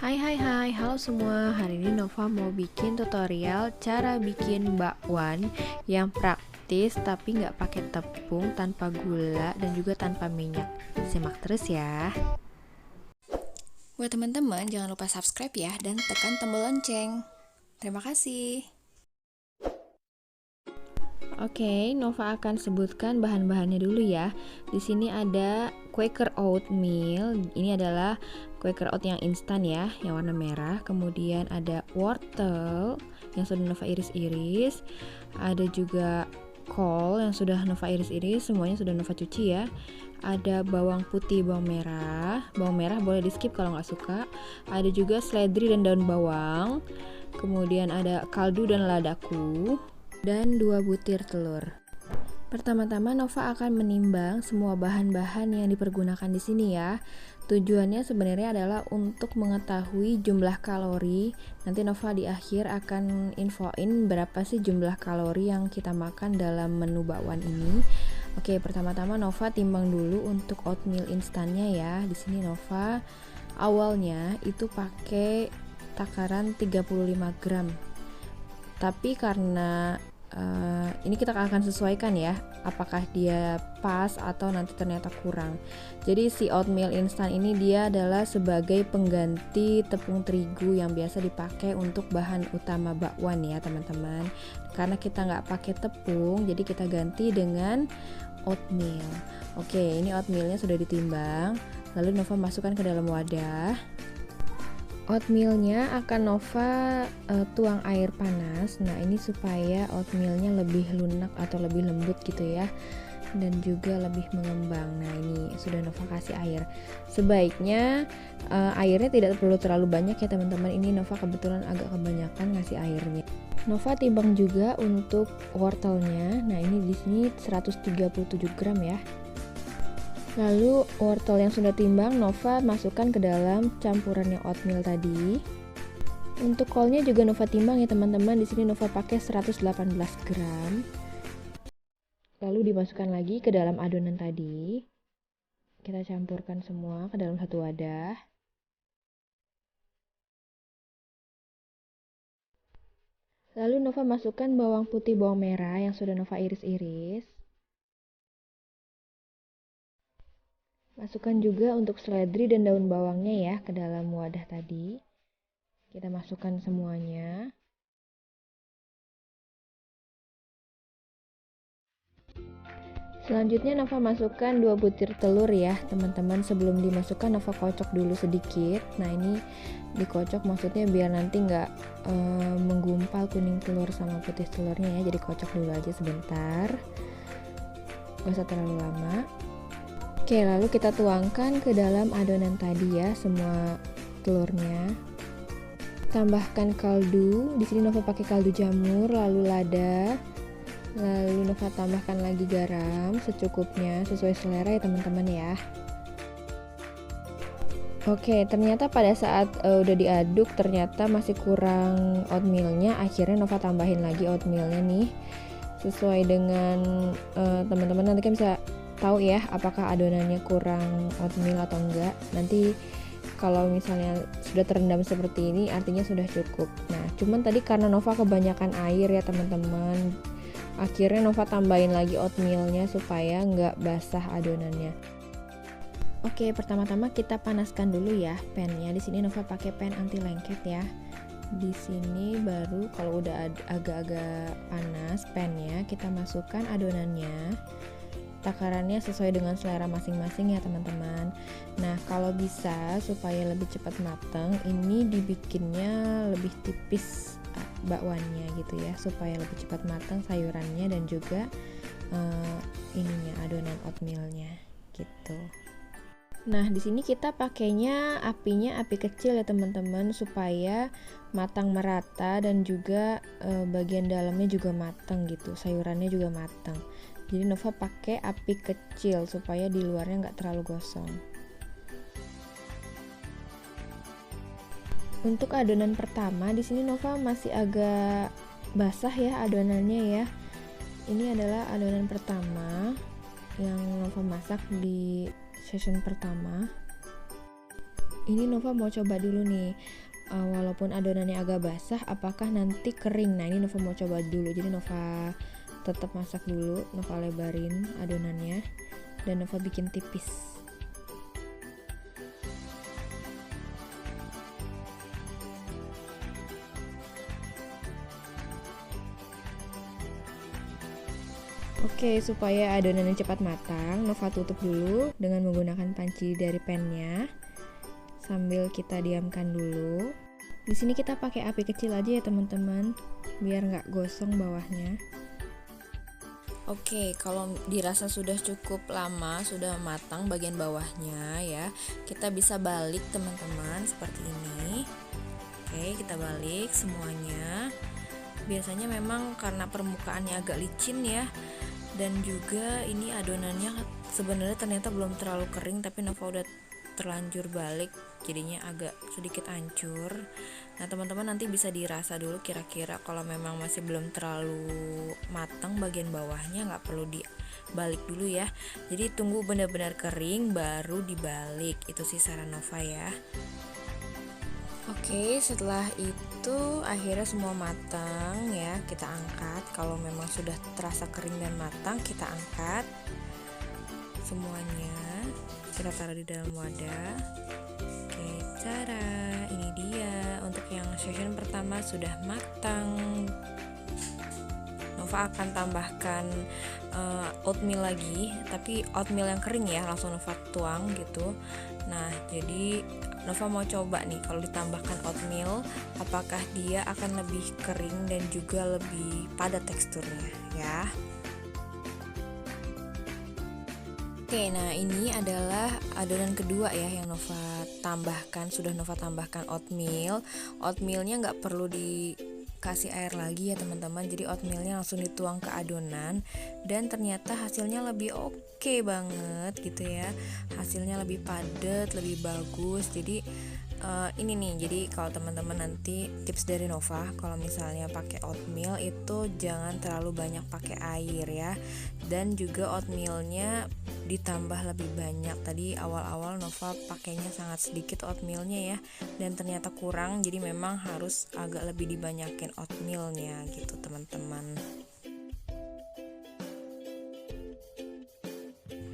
Hai, halo semua. Hari ini Nova mau bikin tutorial cara bikin bakwan yang praktis tapi nggak pakai tepung, tanpa gula dan juga tanpa minyak. Simak terus ya. Buat teman-teman, jangan lupa subscribe ya dan tekan tombol lonceng. Terima kasih. Oke, Nova akan sebutkan bahan-bahannya dulu ya. Di sini ada Quaker oatmeal. Ini adalah Quaker oat yang instan ya, yang warna merah. Kemudian ada wortel yang sudah Nova iris-iris. Ada juga kol yang sudah Nova iris-iris, semuanya sudah Nova cuci ya. Ada bawang putih, bawang merah boleh di skip kalau nggak suka. Ada juga seledri dan daun bawang. Kemudian ada kaldu dan ladaku dan 2 butir telur. Pertama-tama Nova akan menimbang semua bahan-bahan yang dipergunakan di sini ya. Tujuannya sebenarnya adalah untuk mengetahui jumlah kalori. Nanti Nova di akhir akan infoin berapa sih jumlah kalori yang kita makan dalam menu bakwan ini. Oke, pertama-tama Nova timbang dulu untuk oatmeal instannya ya. Di sini Nova awalnya itu pakai takaran 35 gram. Tapi karena ini kita akan sesuaikan ya, apakah dia pas atau nanti ternyata kurang. Jadi si oatmeal instan ini dia adalah sebagai pengganti tepung terigu yang biasa dipakai untuk bahan utama bakwan ya teman-teman. Karena kita nggak pakai tepung, jadi kita ganti dengan oatmeal. Oke, ini oatmealnya sudah ditimbang. Lalu Nova masukkan ke dalam wadah. Oatmealnya akan Nova tuang air panas. Nah, ini supaya oatmealnya lebih lunak atau lebih lembut gitu ya, dan juga lebih mengembang. Nah, ini sudah Nova kasih air. Sebaiknya airnya tidak perlu terlalu banyak ya teman-teman. Ini Nova kebetulan agak kebanyakan ngasih airnya. Nova timbang juga untuk wortelnya. Nah, ini di sini 137 gram ya. Lalu wortel yang sudah timbang Nova masukkan ke dalam campurannya oatmeal tadi. Untuk kolnya juga Nova timbang ya teman-teman. Di sini Nova pakai 118 gram. Lalu dimasukkan lagi ke dalam adonan tadi. Kita campurkan semua ke dalam satu wadah. Lalu Nova masukkan bawang putih, bawang merah yang sudah Nova iris-iris. Masukkan juga untuk seledri dan daun bawangnya ya ke dalam wadah tadi. Kita masukkan semuanya. Selanjutnya Nova masukkan 2 butir telur ya teman-teman. Sebelum dimasukkan Nova kocok dulu sedikit. Nah, ini dikocok maksudnya biar nanti nggak menggumpal kuning telur sama putih telurnya ya. Jadi kocok dulu aja sebentar, gak usah terlalu lama. Oke, lalu kita tuangkan ke dalam adonan tadi ya semua telurnya. Tambahkan kaldu. Di sini Nova pakai kaldu jamur, lalu lada. Lalu Nova tambahkan lagi garam secukupnya, sesuai selera ya teman-teman ya. Oke, ternyata pada saat udah diaduk ternyata masih kurang oatmealnya. Akhirnya Nova tambahin lagi oatmealnya nih. Sesuai dengan teman-teman nanti kan bisa tahu ya apakah adonannya kurang oatmeal atau enggak. Nanti kalau misalnya sudah terendam seperti ini artinya sudah cukup. Nah, cuman tadi karena Nova kebanyakan air ya teman-teman, akhirnya Nova tambahin lagi oatmealnya supaya nggak basah adonannya. Oke, pertama-tama kita panaskan dulu ya pannya. Di sini Nova pakai pan anti lengket ya. Di sini baru kalau udah agak-agak panas pannya, kita masukkan adonannya. Takarannya sesuai dengan selera masing-masing ya teman-teman. Nah, kalau bisa supaya lebih cepat matang, ini dibikinnya lebih tipis bakwannya gitu ya, supaya lebih cepat matang sayurannya dan juga ininya adonan oatmealnya gitu. Nah, di sini kita pakainya apinya api kecil ya teman-teman, supaya matang merata dan juga bagian dalamnya juga matang gitu, sayurannya juga matang. Jadi Nova pakai api kecil supaya di luarnya nggak terlalu gosong. Untuk adonan pertama di sini Nova masih agak basah ya adonannya ya. Ini adalah adonan pertama yang Nova masak di session pertama. Ini Nova mau coba dulu nih, walaupun adonannya agak basah, apakah nanti kering. Nah ini Nova mau coba dulu, jadi Nova tetap masak dulu, Nova lebarin adonannya dan Nova bikin tipis. Oke, supaya adonannya cepat matang, Nova tutup dulu dengan menggunakan panci dari pannya sambil kita diamkan dulu. Di sini kita pakai api kecil aja ya teman-teman, biar nggak gosong bawahnya. Oke, kalau dirasa sudah cukup lama, sudah matang bagian bawahnya ya, kita bisa balik teman-teman seperti ini. Oke, kita balik semuanya. Biasanya memang karena permukaannya agak licin ya, dan juga ini adonannya sebenarnya ternyata belum terlalu kering, tapi Nova udah terlanjur balik, jadinya agak sedikit hancur. Nah teman-teman nanti bisa dirasa dulu kira-kira kalau memang masih belum terlalu matang bagian bawahnya, nggak perlu dibalik dulu ya. Jadi tunggu benar-benar kering baru dibalik, itu sih saran Nova ya. Oke, setelah itu akhirnya semua matang ya, kita angkat. Kalau memang sudah terasa kering dan matang, kita angkat semuanya, kita taruh di dalam wadah. Oke, cara ini dia untuk yang session pertama sudah matang. Nova akan tambahkan oatmeal lagi, tapi oatmeal yang kering ya, langsung Nova tuang gitu. Nah jadi Nova mau coba nih kalau ditambahkan oatmeal, apakah dia akan lebih kering dan juga lebih padat teksturnya ya. Oke, nah ini adalah adonan kedua ya yang Nova tambahkan, sudah Nova tambahkan oatmeal. Oatmealnya nggak perlu dikasih air lagi ya teman-teman, jadi oatmealnya langsung dituang ke adonan dan ternyata hasilnya lebih oke banget gitu ya. Hasilnya lebih padat, lebih bagus. Jadi ini nih, jadi kalau teman-teman nanti tips dari Nova, kalau misalnya pakai oatmeal itu jangan terlalu banyak pakai air ya, dan juga oatmealnya ditambah lebih banyak. Tadi awal-awal Nova pakainya sangat sedikit oatmealnya ya, dan ternyata kurang, jadi memang harus agak lebih dibanyakin oatmealnya gitu teman-teman.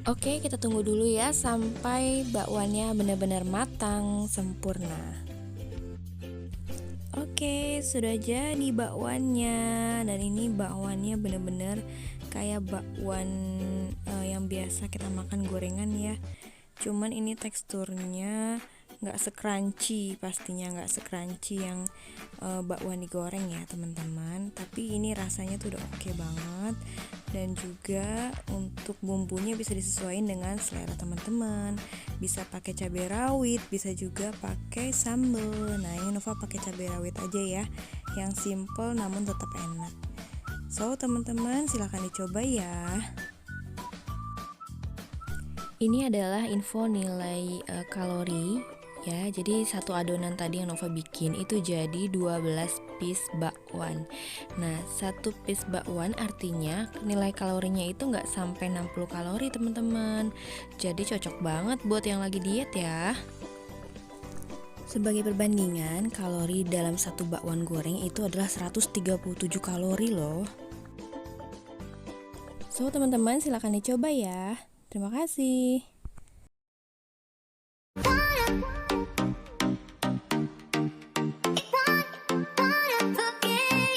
Oke, kita tunggu dulu ya sampai bakwannya benar-benar matang sempurna. Oke, sudah jadi bakwannya, dan ini bakwannya benar-benar kayak bakwan yang biasa kita makan gorengan ya. Cuman ini teksturnya nggak se-crunchy, pastinya nggak se-crunchy yang bakwan digoreng ya teman-teman. Tapi ini rasanya tuh udah oke banget, dan juga untuk bumbunya bisa disesuaikan dengan selera teman-teman. Bisa pakai cabai rawit, bisa juga pakai sambal. Nah ini Nova pakai cabai rawit aja ya, yang simple namun tetap enak. So teman-teman silahkan dicoba ya. Ini adalah info nilai kalori ya. Jadi satu adonan tadi yang Nova bikin itu jadi 12 piece bakwan. Nah, satu piece bakwan artinya nilai kalorinya itu nggak sampai 60 kalori teman-teman. Jadi cocok banget buat yang lagi diet ya. Sebagai perbandingan, kalori dalam satu bakwan goreng itu adalah 137 kalori loh. So teman-teman silahkan dicoba ya. Terima kasih.